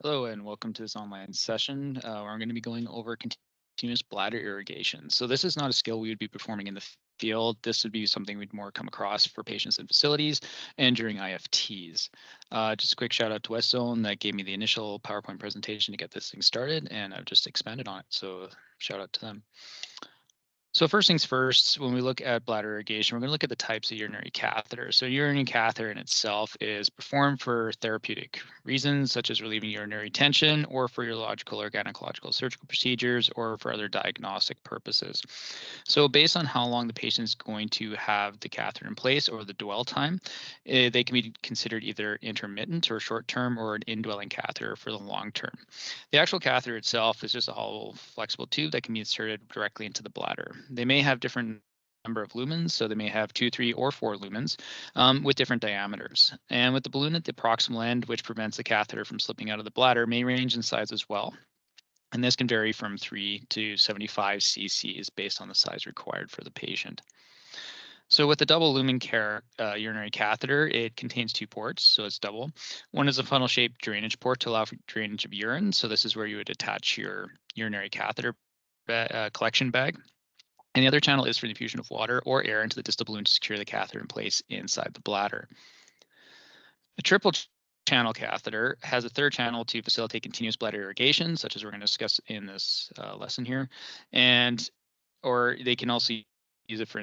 Hello and welcome to this online session where I'm going to be going over continuous bladder irrigation. So this is not a skill we would be performing in the field. This would be something we'd more come across for patients in facilities and during IFTs. Just a quick shout out to West Zone that gave me the initial PowerPoint presentation to get this thing started, and I've just expanded on it. So shout out to them. So first things first, when we look at bladder irrigation, we're going to look at the types of urinary catheters. So urinary catheter in itself is performed for therapeutic reasons, such as relieving urinary tension, or for urological or gynecological surgical procedures, or for other diagnostic purposes. So based on how long the patient is going to have the catheter in place or the dwell time, they can be considered either intermittent or short-term, or an indwelling catheter for the long term. The actual catheter itself is just a hollow, flexible tube that can be inserted directly into the bladder. They may have different number of lumens, so they may have 2, 3, or 4 lumens with different diameters. And with the balloon at the proximal end, which prevents the catheter from slipping out of the bladder, may range in size as well. And this can vary from 3 to 75 cc's based on the size required for the patient. So with the double lumen urinary catheter, it contains 2 ports, so it's double. One is a funnel-shaped drainage port to allow for drainage of urine. So this is where you would attach your urinary catheter collection bag. And the other channel is for the infusion of water or air into the distal balloon to secure the catheter in place inside the bladder. The triple channel catheter has a third channel to facilitate continuous bladder irrigation, such as we're going to discuss in this lesson here, or they can also use it for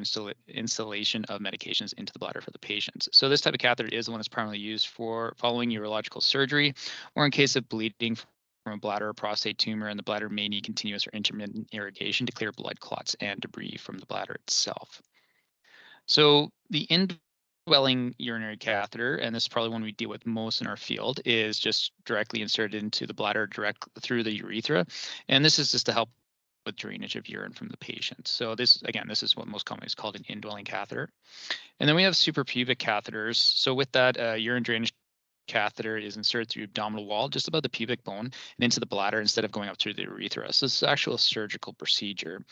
installation of medications into the bladder for the patients. So this type of catheter is the one that's primarily used for following urological surgery or in case of bleeding from a bladder or prostate tumor, and the bladder may need continuous or intermittent irrigation to clear blood clots and debris from the bladder itself. So the indwelling urinary catheter, and this is probably one we deal with most in our field, is just directly inserted into the bladder direct through the urethra. And this is just to help with drainage of urine from the patient. So this is what most commonly is called an indwelling catheter. And then we have suprapubic catheters. So with that, urine drainage catheter is inserted through the abdominal wall, just above the pubic bone, and into the bladder instead of going up through the urethra. So this is actual surgical procedure.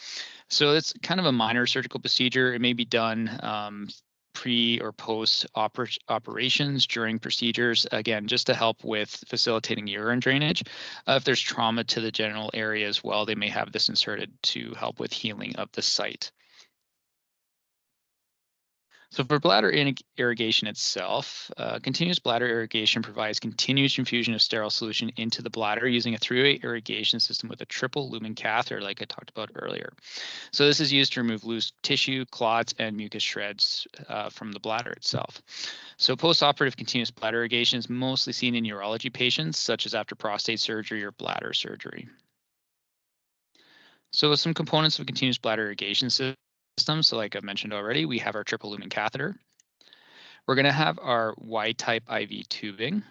So it's kind of a minor surgical procedure. It may be done pre or post operations, during procedures, again, just to help with facilitating urine drainage. If there's trauma to the genital area as well, they may have this inserted to help with healing of the site. So for bladder irrigation itself, continuous bladder irrigation provides continuous infusion of sterile solution into the bladder using a three-way irrigation system with a triple lumen catheter like I talked about earlier. So this is used to remove loose tissue, clots, and mucus shreds from the bladder itself. So post-operative continuous bladder irrigation is mostly seen in urology patients, such as after prostate surgery or bladder surgery. So some components of continuous bladder irrigation system. So like I've mentioned already, we have our triple lumen catheter. We're going to have our Y-type IV tubing. And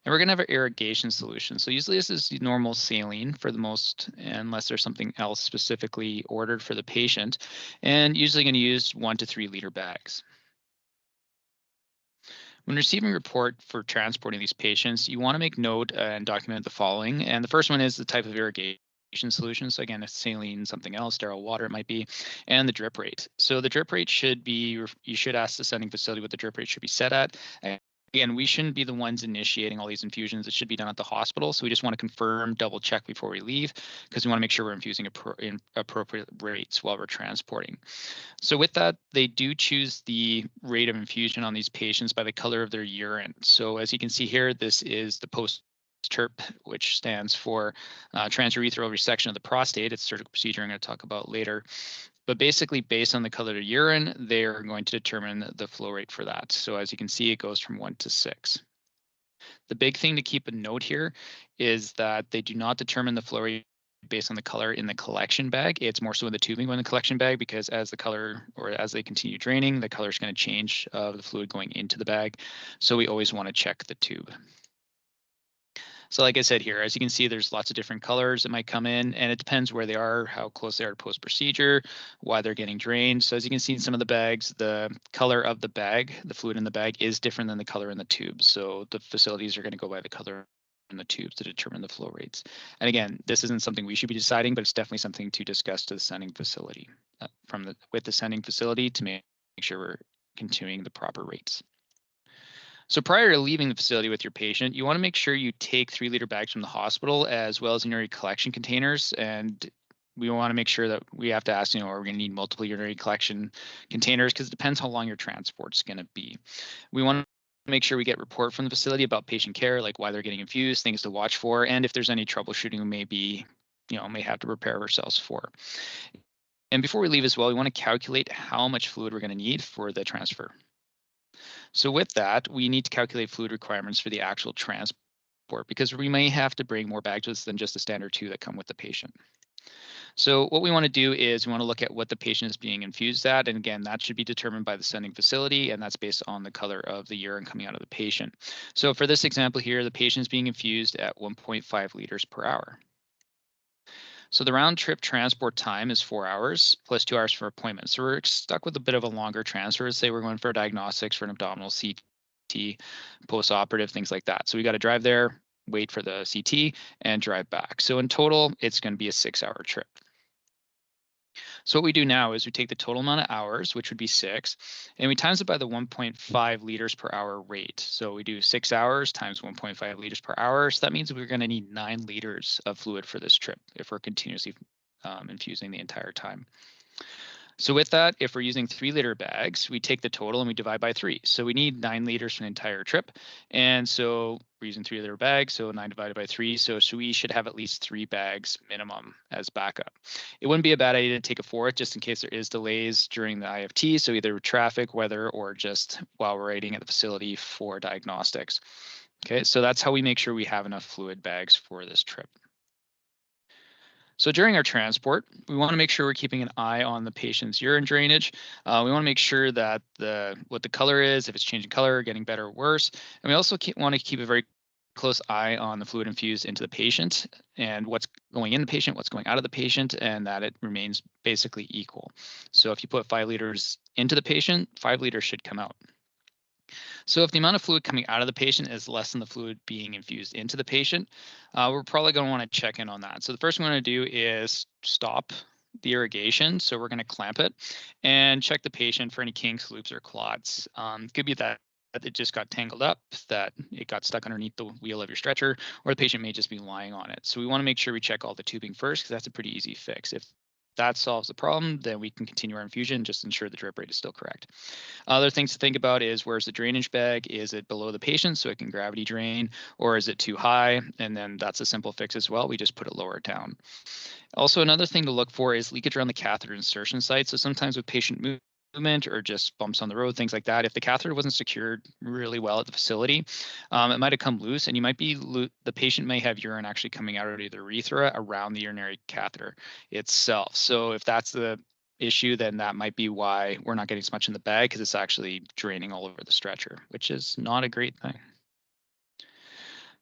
we're going to have our irrigation solution. So usually this is normal saline for the most, unless there's something else specifically ordered for the patient. And usually going to use 1 to 3 liter bags. When receiving a report for transporting these patients, you want to make note and document the following. And the first one is the type of irrigation solution. So again, it's saline, something else, sterile water it might be, and the drip rate. So the drip rate should be, you should ask the sending facility what the drip rate should be set at. Again, we shouldn't be the ones initiating all these infusions. It should be done at the hospital. So we just want to confirm, double check before we leave, because we want to make sure we're infusing in appropriate rates while we're transporting. So with that, they do choose the rate of infusion on these patients by the color of their urine. So as you can see here, this is the TURP, which stands for transurethral resection of the prostate. It's a surgical procedure I'm going to talk about later. But basically, based on the color of urine, they are going to determine the flow rate for that. So as you can see, it goes from 1 to 6. The big thing to keep a note here is that they do not determine the flow rate based on the color in the collection bag. It's more so in the tubing in the collection bag, because as the color, or as they continue draining, the color is going to change of the fluid going into the bag. So we always want to check the tube. So like I said here, as you can see, there's lots of different colors that might come in, and it depends where they are, how close they are to post-procedure, why they're getting drained. So as you can see in some of the bags, the color of the bag, the fluid in the bag, is different than the color in the tube. So the facilities are going to go by the color in the tubes to determine the flow rates. And again, this isn't something we should be deciding, but it's definitely something to discuss to the sending facility with the sending facility to make sure we're continuing the proper rates. So prior to leaving the facility with your patient, you want to make sure you take 3-liter bags from the hospital as well as urinary collection containers. And we want to make sure that we have to ask, are we going to need multiple urinary collection containers? Because it depends how long your transport's going to be. We want to make sure we get report from the facility about patient care, like why they're getting infused, things to watch for, and if there's any troubleshooting we may have to prepare ourselves for. And before we leave as well, we want to calculate how much fluid we're going to need for the transfer. So with that, we need to calculate fluid requirements for the actual transport because we may have to bring more bags than just the standard 2 that come with the patient. So what we want to do is we want to look at what the patient is being infused at. And again, that should be determined by the sending facility, and that's based on the color of the urine coming out of the patient. So for this example here, the patient is being infused at 1.5 liters per hour. So the round trip transport time is 4 hours plus 2 hours for appointment. So we're stuck with a bit of a longer transfer. Say we're going for diagnostics for an abdominal CT, post-operative, things like that. So we got to drive there, wait for the CT, and drive back. So in total, it's going to be a 6-hour trip. So what we do now is we take the total amount of hours, which would be 6, and we times it by the 1.5 liters per hour rate. So we do 6 hours times 1.5 liters per hour. So that means we're going to need 9 liters of fluid for this trip if we're continuously infusing the entire time. So with that, if we're using 3-liter bags, we take the total and we divide by 3. So we need 9 liters for an entire trip. And so we're using 3-liter bags, so 9 divided by 3. So we should have at least 3 bags minimum as backup. It wouldn't be a bad idea to take a 4th just in case there is delays during the IFT. So either traffic, weather, or just while we're waiting at the facility for diagnostics. Okay, so that's how we make sure we have enough fluid bags for this trip. So during our transport, we want to make sure we're keeping an eye on the patient's urine drainage. We want to make sure that what the color is, if it's changing color, getting better or worse. And we also want to keep a very close eye on the fluid infused into the patient and what's going in the patient, what's going out of the patient, and that it remains basically equal. So if you put 5 liters into the patient, 5 liters should come out. So if the amount of fluid coming out of the patient is less than the fluid being infused into the patient, we're probably going to want to check in on that. So the first thing we're going to do is stop the irrigation. So we're going to clamp it and check the patient for any kinks, loops, or clots. Could be that it just got tangled up, that it got stuck underneath the wheel of your stretcher, or the patient may just be lying on it. So we want to make sure we check all the tubing first because that's a pretty easy fix. If that solves the problem, then we can continue our infusion, just ensure the drip rate is still correct. Other things to think about is where's the drainage bag? Is it below the patient so it can gravity drain, or is it too high? And then that's a simple fix as well. We just put it lower down. Also, another thing to look for is leakage around the catheter insertion site. So sometimes with patient movement or just bumps on the road, things like that, if the catheter wasn't secured really well at the facility, it might have come loose, and the patient may have urine actually coming out of the urethra around the urinary catheter itself. So if that's the issue, then that might be why we're not getting as much in the bag, because it's actually draining all over the stretcher, which is not a great thing.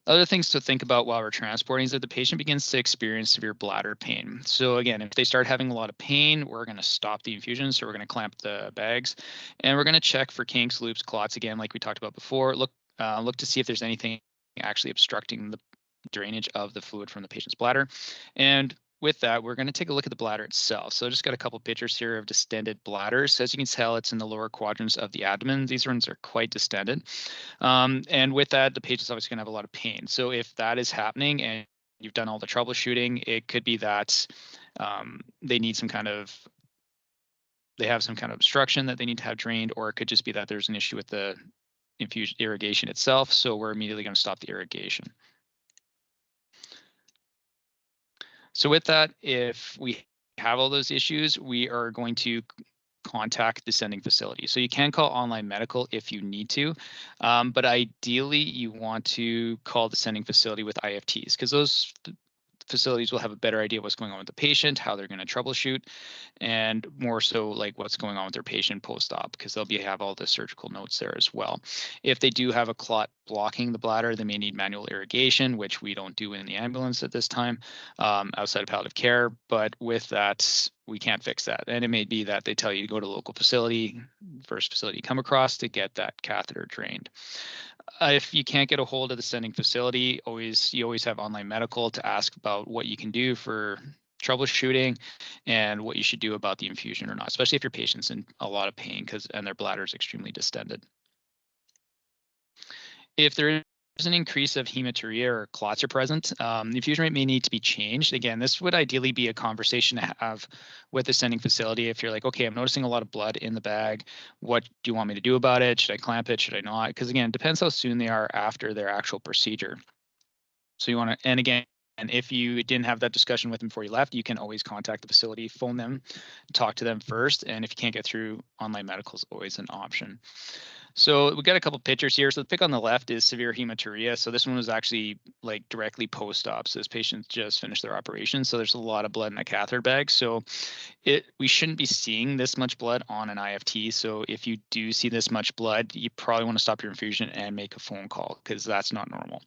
Other things to think about while we're transporting is that the patient begins to experience severe bladder pain. So again, if they start having a lot of pain, we're going to stop the infusion. So we're going to clamp the bags, and we're going to check for kinks, loops, clots again, like we talked about before. Look to see if there's anything actually obstructing the drainage of the fluid from the patient's bladder. And with that, we're going to take a look at the bladder itself. So I just got a couple pictures here of distended bladders. So as you can tell, it's in the lower quadrants of the abdomen. These ones are quite distended. And with that, the patient's obviously going to have a lot of pain. So if that is happening and you've done all the troubleshooting, it could be that they have some kind of obstruction that they need to have drained, or it could just be that there's an issue with the infused irrigation itself. So we're immediately going to stop the irrigation. So with that, if we have all those issues, we are going to contact the sending facility. So you can call online medical if you need to, but ideally you want to call the sending facility with IFTs, because those facilities will have a better idea of what's going on with the patient, how they're going to troubleshoot, and more so like what's going on with their patient post-op, because they'll have all the surgical notes there as well. If they do have a clot blocking the bladder, they may need manual irrigation, which we don't do in the ambulance at this time, outside of palliative care. But with that, we can't fix that. And it may be that they tell you to go to a local facility, first facility you come across, to get that catheter drained. If you can't get a hold of the sending facility, you always have online medical to ask about what you can do for troubleshooting and what you should do about the infusion or not, especially if your patient's in a lot of pain and their bladder is extremely distended. If there is an increase of hematuria or clots are present, the infusion rate may need to be changed. Again, this would ideally be a conversation to have with the sending facility. If you're like, okay, I'm noticing a lot of blood in the bag. What do you want me to do about it? Should I clamp it? Should I not? Because again, it depends how soon they are after their actual procedure. So you want to, and again, and if you didn't have that discussion with them before you left, you can always contact the facility, phone them, talk to them first. And if you can't get through, online medical is always an option. So we got a couple pictures here. So the pic on the left is severe hematuria. So this one was actually like directly post-op. So this patient just finished their operation. So there's a lot of blood in a catheter bag. So we shouldn't be seeing this much blood on an IFT. So if you do see this much blood, you probably want to stop your infusion and make a phone call because that's not normal.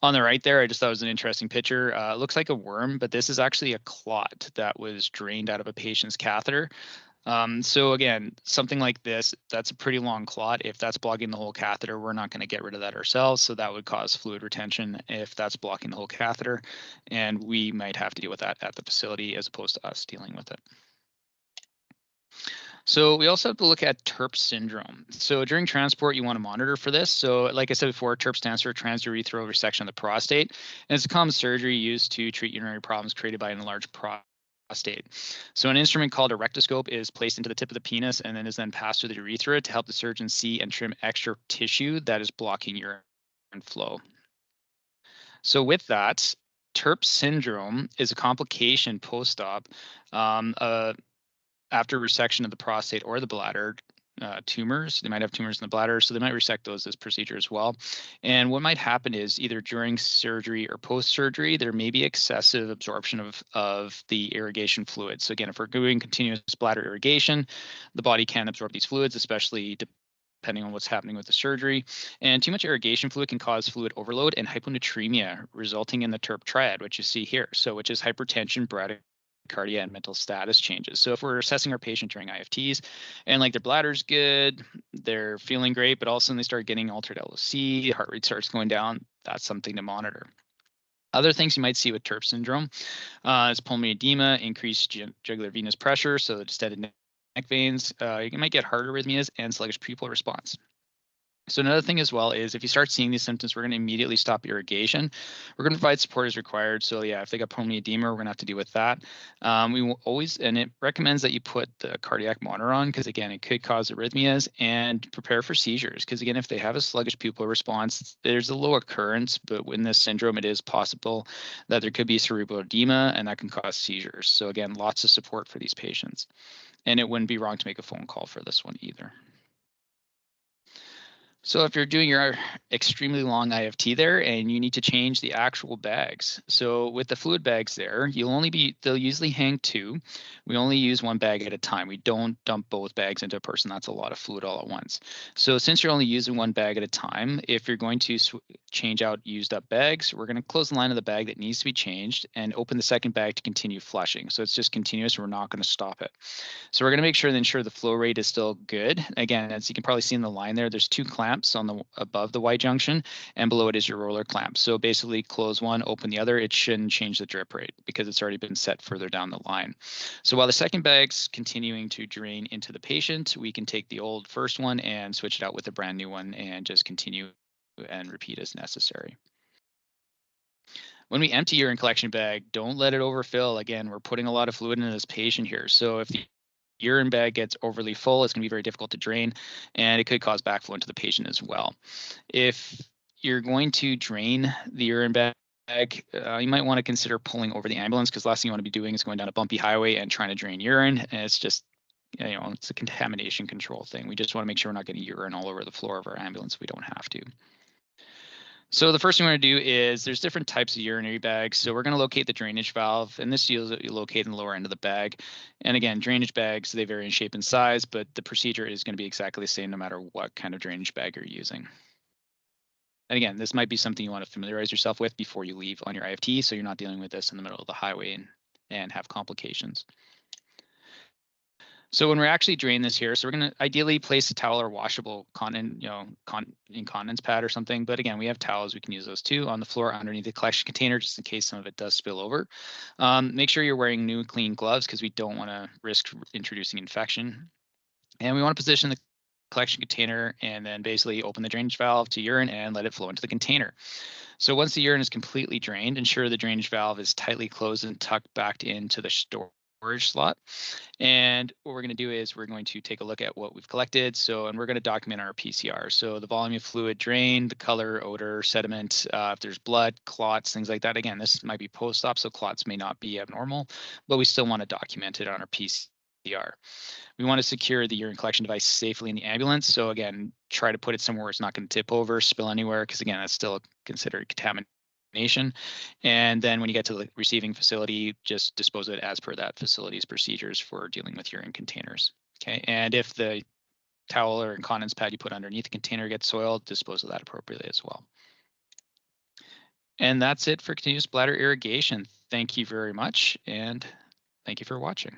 On the right there, I just thought it was an interesting picture. It looks like a worm, but this is actually a clot that was drained out of a patient's catheter. So again, something like this, that's a pretty long clot. If that's blocking the whole catheter, we're not going to get rid of that ourselves. So that would cause fluid retention if that's blocking the whole catheter. And we might have to deal with that at the facility as opposed to us dealing with it. So we also have to look at TURP syndrome. So during transport, you want to monitor for this. So like I said before, TURP stands for transurethral resection of the prostate. And it's a common surgery used to treat urinary problems created by an enlarged prostate. So an instrument called a rectoscope is placed into the tip of the penis and then is then passed through the urethra to help the surgeon see and trim extra tissue that is blocking urine flow. So with that, TURP syndrome is a complication post-op after resection of the prostate or the bladder. Tumors. They might have tumors in the bladder, so they might resect those as procedure as well. And what might happen is either during surgery or post-surgery, there may be excessive absorption of the irrigation fluid. So again, if we're doing continuous bladder irrigation, the body can absorb these fluids, especially depending on what's happening with the surgery. And too much irrigation fluid can cause fluid overload and hyponatremia, resulting in the TURP triad, which you see here. So which is hypertension, bradycardia, and mental status changes. So if we're assessing our patient during IFTs and like their bladder's good, they're feeling great, but all of a sudden they start getting altered LOC, heart rate starts going down, that's something to monitor. Other things you might see with TURP syndrome is pulmonary edema, increased jugular venous pressure, so the distended neck veins. You might get heart arrhythmias and sluggish pupil response. So another thing as well is if you start seeing these symptoms, we're going to immediately stop irrigation. We're going to provide support as required. So yeah, if they got pulmonary edema, we're going to have to deal with that. We will always, and it recommends that you put the cardiac monitor on because again, it could cause arrhythmias, and prepare for seizures. Because again, if they have a sluggish pupil response, there's a low occurrence, but in this syndrome, it is possible that there could be cerebral edema and that can cause seizures. So again, lots of support for these patients. And it wouldn't be wrong to make a phone call for this one either. So if you're doing your extremely long IFT there and you need to change the actual bags. So with the fluid bags there, they'll usually hang two. We only use one bag at a time. We don't dump both bags into a person. That's a lot of fluid all at once. So since you're only using one bag at a time, if you're going to change out used up bags, we're going to close the line of the bag that needs to be changed and open the second bag to continue flushing. So it's just continuous. We're not going to stop it. So we're going to make sure to ensure the flow rate is still good. Again, as you can probably see in the line there, there's two clamps on the above the Y junction, and below it is your roller clamp. So basically close one, open the other. It shouldn't change the drip rate because it's already been set further down the line. So while the second bag's continuing to drain into the patient, we can take the old first one and switch it out with a brand new one and just continue and repeat as necessary. When we empty urine collection bag, don't let it overfill. Again, we're putting a lot of fluid into this patient here. So if the urine bag gets overly full, it's going to be very difficult to drain, and it could cause backflow into the patient as well. If you're going to drain the urine bag, you might want to consider pulling over the ambulance, because the last thing you want to be doing is going down a bumpy highway and trying to drain urine. And it's just, it's a contamination control thing. We just want to make sure we're not getting urine all over the floor of our ambulance. We don't have to. So the first thing we're going to do is there's different types of urinary bags. So we're going to locate the drainage valve, and this you locate in the lower end of the bag. And again, drainage bags, they vary in shape and size, but the procedure is going to be exactly the same no matter what kind of drainage bag you're using. And again, this might be something you want to familiarize yourself with before you leave on your IFT, so you're not dealing with this in the middle of the highway and have complications. So when we're actually draining this here, so we're going to ideally place a towel or washable incontinence pad or something. But again, we have towels. We can use those too on the floor underneath the collection container, just in case some of it does spill over. Make sure you're wearing new clean gloves because we don't want to risk introducing infection. And we want to position the collection container, and then basically open the drainage valve to urine and let it flow into the container. So once the urine is completely drained, ensure the drainage valve is tightly closed and tucked back into the storage slot. And what we're going to do is we're going to take a look at what we've collected. And we're going to document our PCR. So the volume of fluid drained, the color, odor, sediment, if there's blood, clots, things like that. Again, this might be post-op, so clots may not be abnormal, but we still want to document it on our PCR. We want to secure the urine collection device safely in the ambulance. So again, try to put it somewhere where it's not going to tip over, spill anywhere, because again, that's still considered contamination. And then when you get to the receiving facility, just dispose of it as per that facility's procedures for dealing with urine containers. Okay, and if the towel or incontinence pad you put underneath the container gets soiled, dispose of that appropriately as well. And that's it for continuous bladder irrigation. Thank you very much, and thank you for watching.